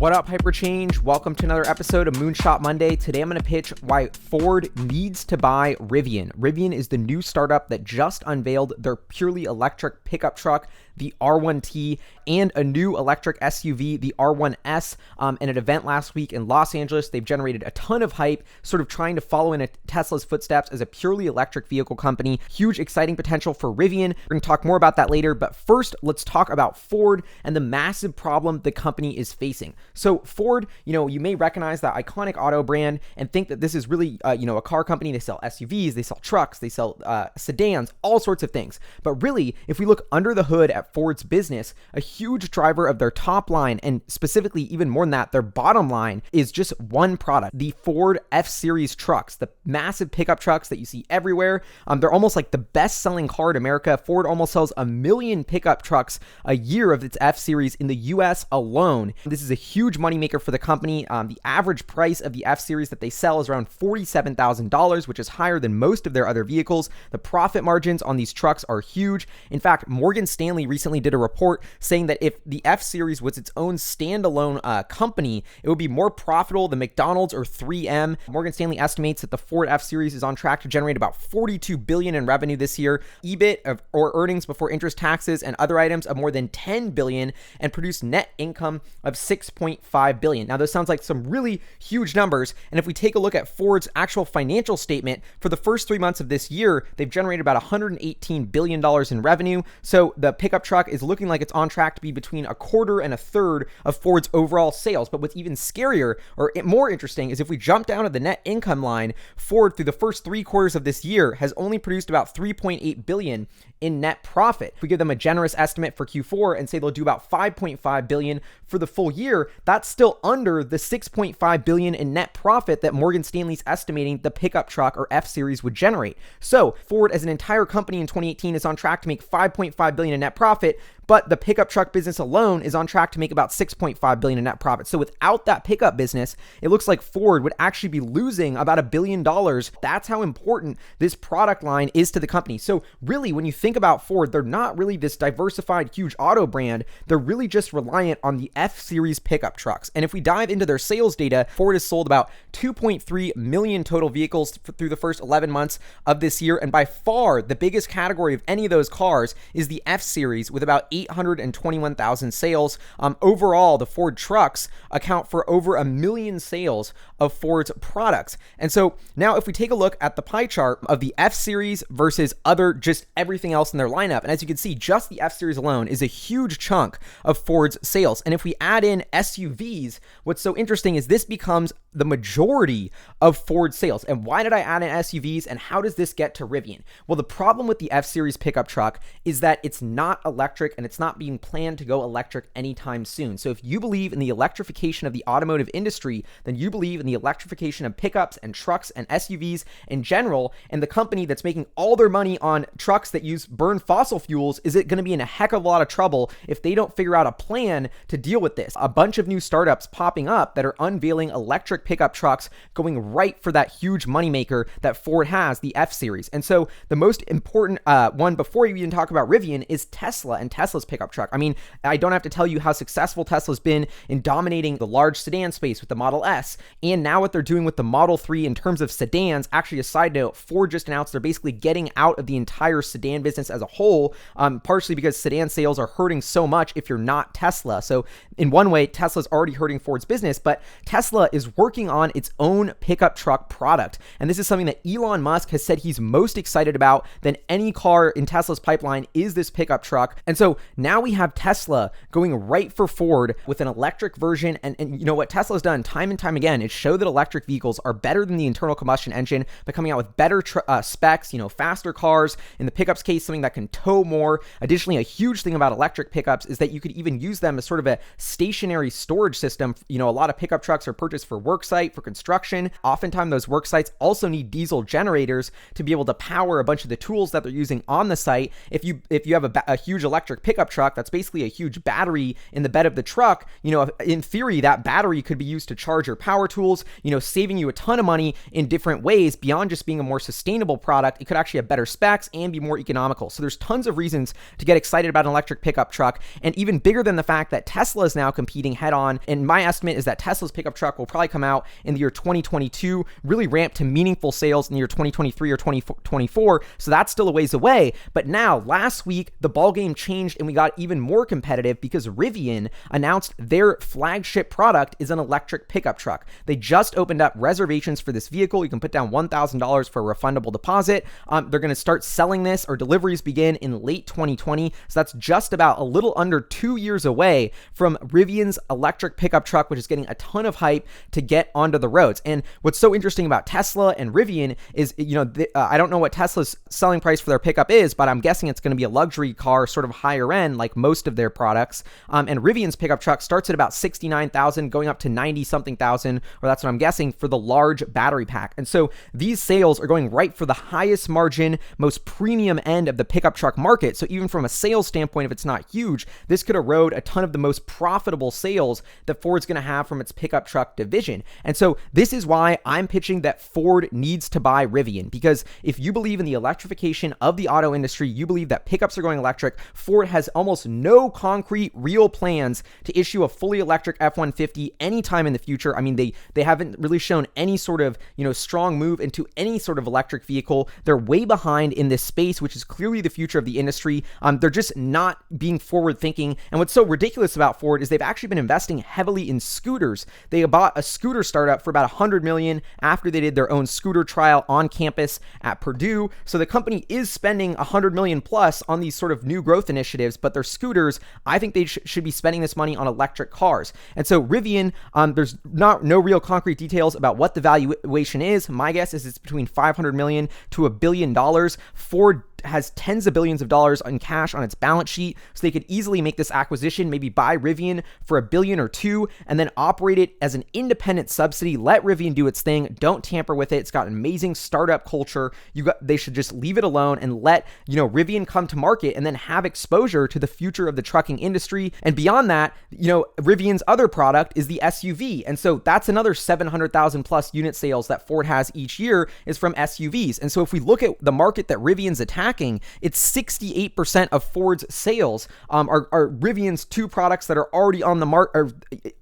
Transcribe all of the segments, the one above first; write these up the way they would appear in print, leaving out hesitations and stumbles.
What up, Hyperchange? Welcome to another episode of Moonshot Monday. Today I'm going to pitch why Ford needs to buy Rivian. Rivian is the new startup that just unveiled their purely electric pickup truck, the R1T, and a new electric SUV, the R1S. In an event last week in Los Angeles, they've generated a ton of hype, sort of trying to follow in Tesla's footsteps as a purely electric vehicle company. Huge, exciting potential for Rivian. We're going to talk more about that later, but first, let's talk about Ford and the massive problem the company is facing. So Ford, you may recognize that iconic auto brand and think that this is really, a car company. They sell SUVs, they sell trucks, they sell sedans, all sorts of things. But really, if we look under the hood at Ford's business, a huge driver of their top line, and specifically even more than that, their bottom line, is just one product, the Ford FSeries trucks, the massive pickup trucks that you see everywhere. They're almost like the best-selling car in America. Ford almost sells 1 million pickup trucks a year of its F-Series in the US alone. This is a huge moneymaker for the company. The average price of the F-Series that they sell is around $47,000, which is higher than most of their other vehicles. The profit margins on these trucks are huge. In fact, Morgan Stanley recently did a report saying that if the F-Series was its own standalone company, it would be more profitable than McDonald's or 3M. Morgan Stanley estimates that the Ford F-Series is on track to generate about $42 billion in revenue this year, EBIT or earnings before interest, taxes, and other items of more than $10 billion, and produce net income of $6.5 billion. Now, those sounds like some really huge numbers, and if we take a look at Ford's actual financial statement, for the first 3 months of this year, they've generated about $118 billion in revenue, so the pickup truck is looking like it's on track to be between a quarter and a third of Ford's overall sales. But what's even scarier or more interesting is if we jump down to the net income line, Ford through the first 3 quarters of this year has only produced about $3.8 billion in net profit. If we give them a generous estimate for Q4 and say they'll do about $5.5 billion for the full year, that's still under the $6.5 billion in net profit that Morgan Stanley's estimating the pickup truck or F-Series would generate. So Ford as an entire company in 2018 is on track to make $5.5 billion in net profit, but the pickup truck business alone is on track to make about $6.5 billion in net profit. So without that pickup business, it looks like Ford would actually be losing about $1 billion. That's how important this product line is to the company. So really, when you think about Ford, they're not really this diversified, huge auto brand. They're really just reliant on the F-Series pickup trucks. And if we dive into their sales data, Ford has sold about 2.3 million total vehicles through the first 11 months of this year. And by far, the biggest category of any of those cars is the F-Series with about 821,000 sales. Overall, the Ford trucks account for over 1 million sales of Ford's products. And so now if we take a look at the pie chart of the F-Series versus just everything else in their lineup, and as you can see, just the F-Series alone is a huge chunk of Ford's sales. And if we add in SUVs, what's so interesting is this becomes the majority of Ford's sales. And why did I add in SUVs, and how does this get to Rivian? Well, the problem with the F-Series pickup truck is that it's not electric, and it's not being planned to go electric anytime soon. So if you believe in the electrification of the automotive industry, then you believe in the electrification of pickups and trucks and SUVs in general, and the company that's making all their money on trucks that burn fossil fuels is it going to be in a heck of a lot of trouble if they don't figure out a plan to deal with this. A bunch of new startups popping up that are unveiling electric pickup trucks going right for that huge moneymaker that Ford has, the F-Series. And so the most important one before you even talk about Rivian is Tesla and Tesla's pickup truck. I mean, I don't have to tell you how successful Tesla's been in dominating the large sedan space with the Model S, and now what they're doing with the Model 3 in terms of sedans. Actually, a side note, Ford just announced they're basically getting out of the entire sedan business as a whole, partially because sedan sales are hurting so much if you're not Tesla. So in one way, Tesla's already hurting Ford's business, but Tesla is working on its own pickup truck product. And this is something that Elon Musk has said he's most excited about than any car in Tesla's pipeline is this pickup truck. And so now we have Tesla going right for Ford with an electric version. And you know what Tesla's done time and time again is show that electric vehicles are better than the internal combustion engine by coming out with better specs, faster cars. In the pickups case, something that can tow more. Additionally, a huge thing about electric pickups is that you could even use them as sort of a stationary storage system. A lot of pickup trucks are purchased for work work site for construction. Oftentimes those work sites also need diesel generators to be able to power a bunch of the tools that they're using on the site. If you have a huge electric pickup truck, that's basically a huge battery in the bed of the truck. In theory, that battery could be used to charge your power tools, saving you a ton of money in different ways beyond just being a more sustainable product. It could actually have better specs and be more economical. So there's tons of reasons to get excited about an electric pickup truck. And even bigger than the fact that Tesla is now competing head on. And my estimate is that Tesla's pickup truck will probably come out in the year 2022, really ramp to meaningful sales in the year 2023 or 2024. So that's still a ways away. But now, last week, the ballgame changed and we got even more competitive because Rivian announced their flagship product is an electric pickup truck. They just opened up reservations for this vehicle. You can put down $1,000 for a refundable deposit. They're going to start selling this, or deliveries begin in late 2020. So that's just about a little under 2 years away from Rivian's electric pickup truck, which is getting a ton of hype to get onto the roads. And what's so interesting about Tesla and Rivian is, I don't know what Tesla's selling price for their pickup is, but I'm guessing it's going to be a luxury car, sort of higher end, like most of their products. And Rivian's pickup truck starts at about $69,000, going up to 90 something thousand, or that's what I'm guessing, for the large battery pack. And so these sales are going right for the highest margin, most premium end of the pickup truck market. So even from a sales standpoint, if it's not huge, this could erode a ton of the most profitable sales that Ford's going to have from its pickup truck division. And so this is why I'm pitching that Ford needs to buy Rivian, because if you believe in the electrification of the auto industry, you believe that pickups are going electric, Ford has almost no concrete, real plans to issue a fully electric F-150 anytime in the future. I mean, they haven't really shown any sort of, strong move into any sort of electric vehicle. They're way behind in this space, which is clearly the future of the industry. They're just not being forward thinking. And what's so ridiculous about Ford is they've actually been investing heavily in scooters. They bought a scooter startup for about $100 million after they did their own scooter trial on campus at Purdue. So the company is spending $100 million plus on these sort of new growth initiatives, but their scooters, I think they should be spending this money on electric cars. And so Rivian, there's no real concrete details about what the valuation is. My guess is it's between $500 million to $1 billion. Ford has tens of billions of dollars in cash on its balance sheet, so they could easily make this acquisition, maybe buy Rivian for $1 billion or $2 billion, and then operate it as an independent subsidy. Let Rivian do its thing. Don't tamper with it. It's got an amazing startup culture. They should just leave it alone and let Rivian come to market and then have exposure to the future of the trucking industry. And beyond that, Rivian's other product is the SUV, and so that's another 700,000 plus unit sales that Ford has each year is from SUVs. And so if we look at the market that Rivian's attacking, it's 68% of Ford's sales are Rivian's two products that are already on the market,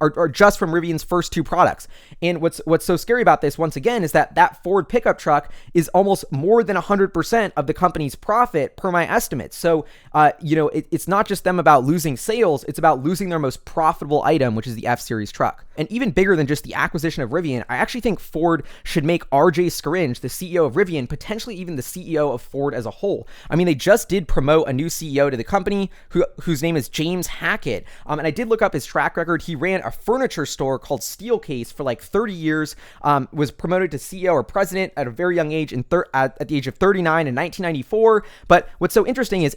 are just from Rivian's first two products. And what's so scary about this, once again, is that Ford pickup truck is almost more than 100% of the company's profit per my estimates. So, it's not just them about losing sales, it's about losing their most profitable item, which is the F-Series truck. And even bigger than just the acquisition of Rivian, I actually think Ford should make RJ Scaringe, the CEO of Rivian, potentially even the CEO of Ford as a whole. I mean, they just did promote a new CEO to the company whose name is James Hackett. And I did look up his track record. He ran a furniture store called Steelcase for like 30 years, was promoted to CEO or president at a very young age at the age of 39 in 1994. But what's so interesting is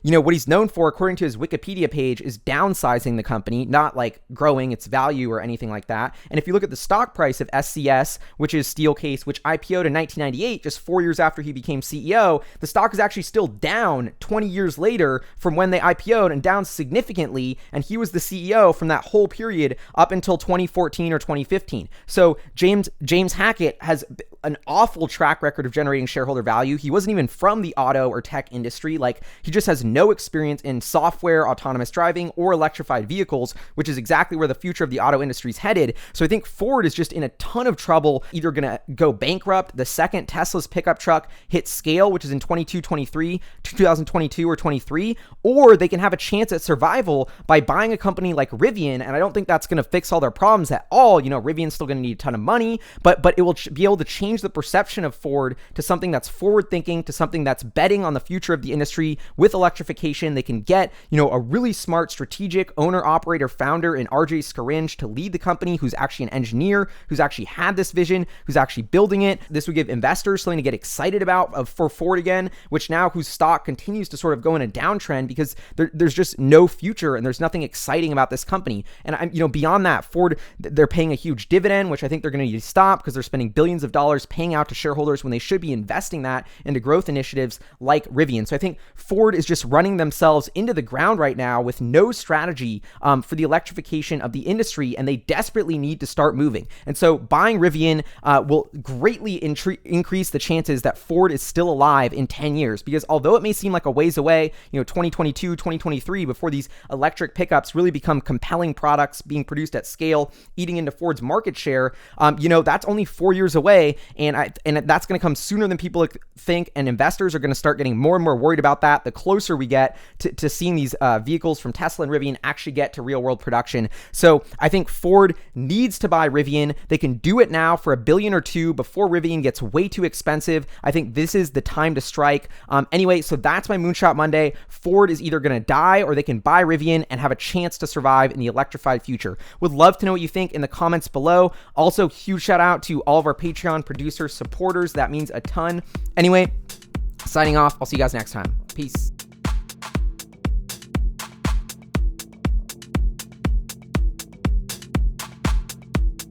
what he's known for, according to his Wikipedia page, is downsizing the company, not like growing its value or anything like that. And if you look at the stock price of SCS, which is Steelcase, which IPO'd in 1998, just 4 years after he became CEO, the stock is actually still down 20 years later from when they IPO'd, and down significantly. And he was the CEO from that whole period up until 2014 or 2015. So James Hackett has an awful track record of generating shareholder value. He wasn't even from the auto or tech industry. Like, he just has no experience in software, autonomous driving, or electrified vehicles, which is exactly where the future of the auto industry is headed. So I think Ford is just in a ton of trouble, either going to go bankrupt the second Tesla's pickup truck hits scale, which is in 2022 or 23, or they can have a chance at survival by buying a company like Rivian. And I don't think that's going to fix all their problems at all. Rivian's still going to need a ton of money, but it will be able to change the perception of Ford to something that's forward thinking, to something that's betting on the future of the industry with electrification. They can get, a really smart strategic owner, operator, founder in RJ Scaringe to lead the company, who's actually an engineer, who's actually had this vision, who's actually building it. This would give investors something to get excited about for Ford again, which now whose stock continues to sort of go in a downtrend because there's just no future and there's nothing exciting about this company. And I'm, beyond that, Ford, they're paying a huge dividend, which I think they're going to need to stop because they're spending billions of dollars paying out to shareholders when they should be investing that into growth initiatives like Rivian. So I think Ford is just running themselves into the ground right now with no strategy for the electrification of the industry, and they desperately need to start moving. And so buying Rivian will greatly increase the chances that Ford is still alive in 10 years, because although it may seem like a ways away, 2022, 2023, before these electric pickups really become compelling products being produced at scale, eating into Ford's market share, that's only 4 years away, and that's going to come sooner than people think, and investors are going to start getting more and more worried about that the closer we get to seeing these vehicles from Tesla and Rivian actually get to real world production. So I think Ford needs to buy Rivian. They can do it now for $1 billion or $2 billion before Rivian gets way too expensive. I think this is the time to strike. Anyway, so that's my Moonshot Monday. Ford is either going to die or they can buy Rivian and have a chance to survive in the electrified future. Would love to know what you think in the comments below. Also, huge shout out to all of our Patreon producers, supporters. That means a ton. Anyway, signing off. I'll see you guys next time. Peace.